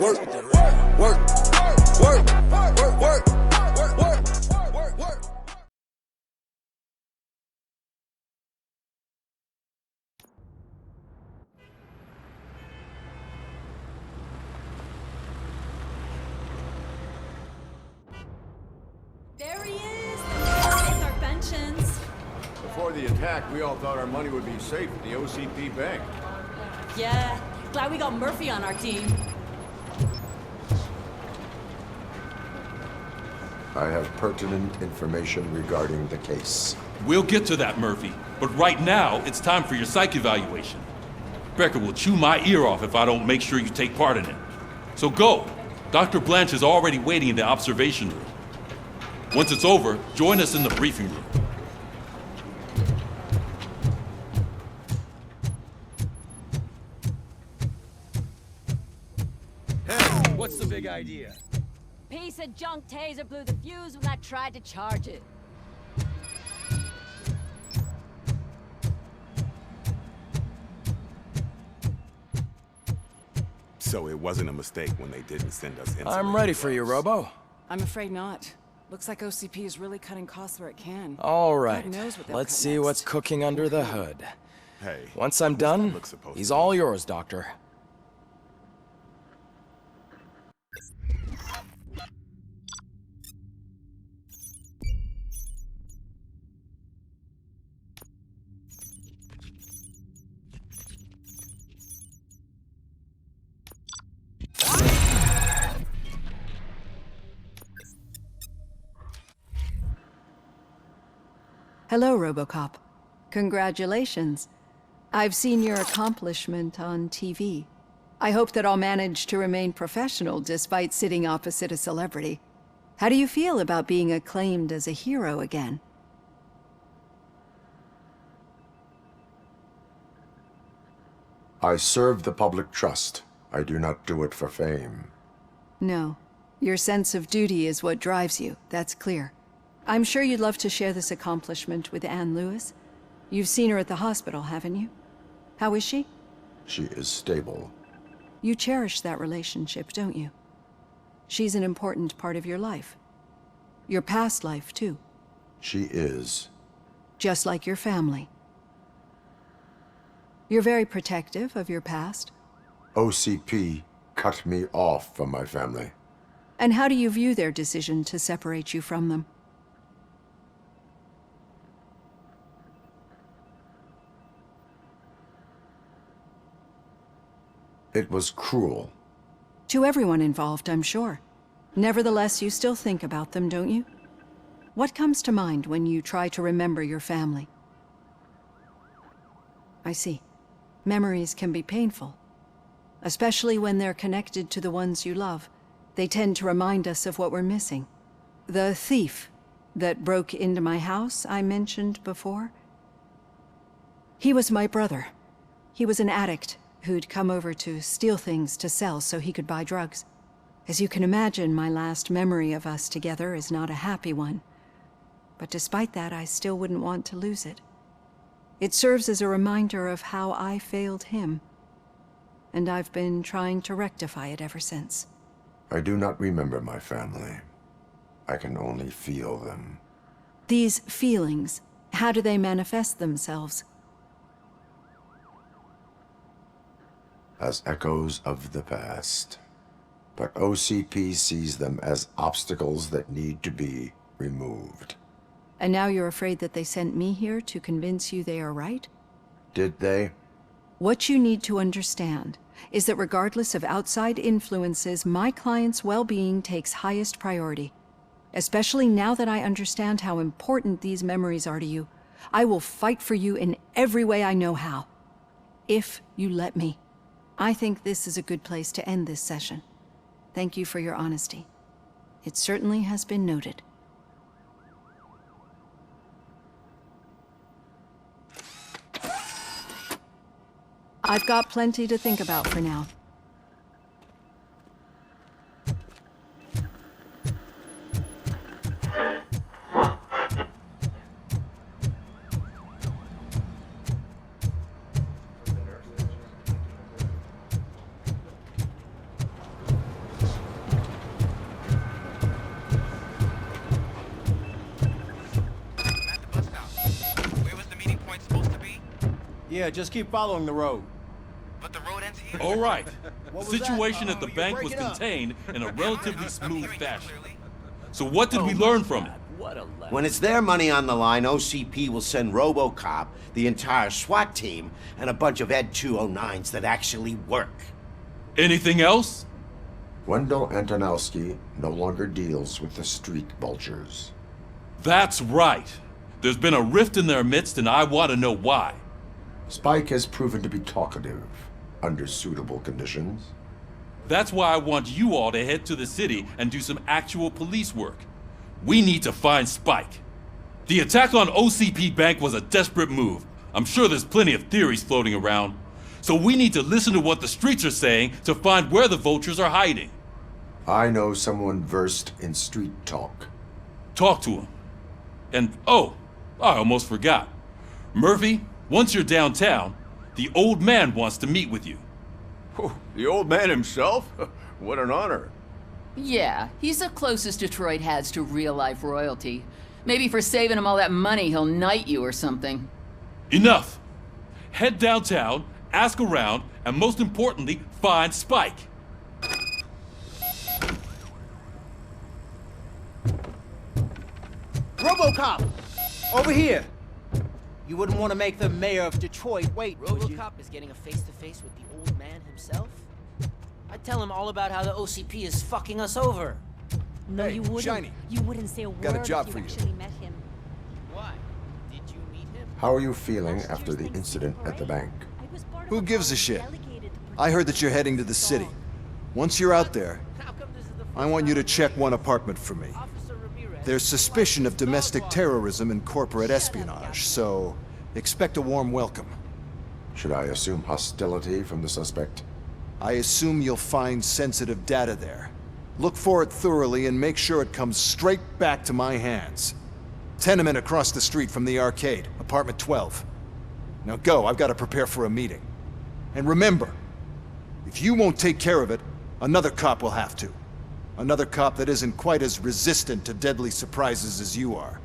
Work, work, work, work, work, work, work, work. There he is! With our pensions. Before the attack, we all thought our money would be safe at the OCP bank. Yeah, glad we got Murphy on our team. I have pertinent information regarding the case. We'll get to that, Murphy. But right now, it's time for your psych evaluation. Becker will chew my ear off if I don't make sure you take part in it. So go. Dr. Blanche is already waiting in the observation room. Once it's over, join us in the briefing room. Hey, what's the big idea? Piece of junk taser blew the fuse when I tried to charge it. So it wasn't a mistake when they didn't send us insulated I'm ready for you, gloves. Robo. I'm afraid not. Looks like OCP is really cutting costs where it can. All right, God knows what they'll let's cut see next. what's cooking under the hood. Hey, Once I'm what's that done, look supposed he's to be? all yours, Doctor. Hello, RoboCop. Congratulations. I've seen your accomplishment on TV. I hope that I'll manage to remain professional despite sitting opposite a celebrity. How do you feel about being acclaimed as a hero again? I serve the public trust. I do not do it for fame. No. Your sense of duty is what drives you, that's clear. I'm sure you'd love to share this accomplishment with Anne Lewis. You've seen her at the hospital, haven't you? How is she? She is stable. You cherish that relationship, don't you? She's an important part of your life. Your past life, too. She is. Just like your family. You're very protective of your past. OCP cut me off from my family. And how do you view their decision to separate you from them? It was cruel. To everyone involved, I'm sure. Nevertheless, you still think about them, don't you? What comes to mind when you try to remember your family? I see. Memories can be painful. Especially when they're connected to the ones you love. They tend to remind us of what we're missing. The thief that broke into my house I mentioned before? He was my brother. He was an addict who'd come over to steal things to sell so he could buy drugs. As you can imagine, my last memory of us together is not a happy one. But despite that, I still wouldn't want to lose it. It serves as a reminder of how I failed him. And I've been trying to rectify it ever since. I do not remember my family. I can only feel them. These feelings, how do they manifest themselves? As echoes of the past. But OCP sees them as obstacles that need to be removed. And now you're afraid that they sent me here to convince you they are right? Did they? What you need to understand is that regardless of outside influences, my client's well-being takes highest priority. Especially now that I understand how important these memories are to you. I will fight for you in every way I know how. If you let me. I think this is a good place to end this session. Thank you for your honesty. It certainly has been noted. I've got plenty to think about for now. Yeah, just keep following the road. But the road ends here. All right. The What was that? situation at the You're bank was breaking up. contained in a relatively smooth fashion. So what did we learn from it? When it's their money on the line, OCP will send RoboCop, the entire SWAT team, and a bunch of Ed 209s that actually work. Anything else? Wendell Antonowski no longer deals with the street vultures. That's right. There's been a rift in their midst, and I want to know why. Spike has proven to be talkative under suitable conditions. That's why I want you all to head to the city and do some actual police work. We need to find Spike. The attack on OCP Bank was a desperate move. I'm sure there's plenty of theories floating around. So we need to listen to what the streets are saying to find where the vultures are hiding. I know someone versed in street talk. Talk to him. And oh, I almost forgot. Murphy, once you're downtown, the old man wants to meet with you. Whew, the old man himself? What an honor. Yeah, he's the closest Detroit has to real-life royalty. Maybe for saving him all that money, he'll knight you or something. Enough! Head downtown, ask around, and most importantly, find Spike. RoboCop! Over here! You wouldn't want to make the mayor of Detroit wait, would you? RoboCop is getting a face-to-face with the old man himself? I'd tell him all about how the OCP is fucking us over. No, Hey, you wouldn't. Shiny. You wouldn't say a word Got a job if for you you. actually met him. Why? Did you meet him? How are you feeling after the incident at the bank? Who gives a shit? I heard that you're heading to the city. Once you're out there, I want you to check one apartment for me. There's suspicion of domestic terrorism and corporate espionage, so expect a warm welcome. Should I assume hostility from the suspect? I assume you'll find sensitive data there. Look for it thoroughly and make sure it comes straight back to my hands. Tenement across the street from the arcade, apartment 12. Now go, I've got to prepare for a meeting. And remember, if you won't take care of it, another cop will have to. Another cop that isn't quite as resistant to deadly surprises as you are.